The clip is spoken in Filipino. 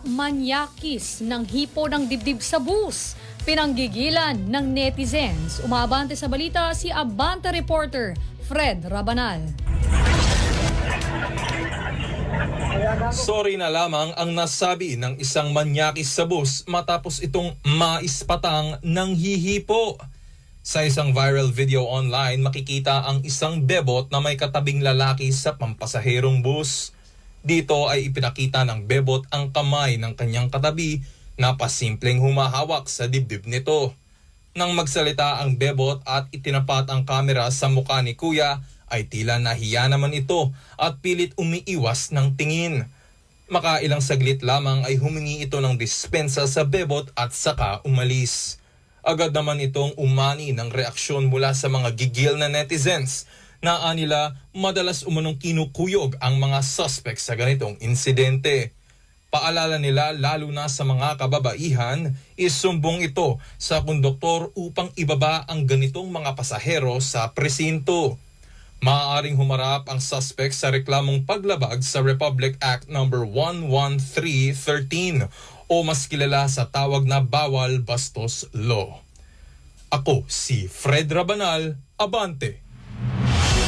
Manyakis ng hipo ng dibdib sa bus, pinanggigilan ng netizens. Umabante sa balita si Abante reporter Fred Rabanal. Sorry na lamang ang nasabi ng isang manyakis sa bus matapos itong maispatang ng hihipo. Sa isang viral video online, makikita ang isang bebot na may katabing lalaki sa pampasaherong bus. Dito ay ipinakita ng bebot ang kamay ng kanyang katabi na pasimpleng humahawak sa dibdib nito. Nang magsalita ang bebot at itinapat ang kamera sa mukha ni Kuya, ay tila nahiya naman ito at pilit umiiwas ng tingin. Makailang saglit lamang ay humingi ito ng dispensa sa bebot at saka umalis. Agad naman itong umani ng reaksyon mula sa mga gigil na netizens na anila madalas umunong kinukuyog ang mga suspect sa ganitong insidente. Paalala nila lalo na sa mga kababaihan, isumbong ito sa konduktor upang ibaba ang ganitong mga pasahero sa presinto. Maaaring humarap ang suspect sa reklamong paglabag sa Republic Act No. 11313 o mas kilala sa tawag na Bawal Bastos Law. Ako si Fred Rabanal, Abante.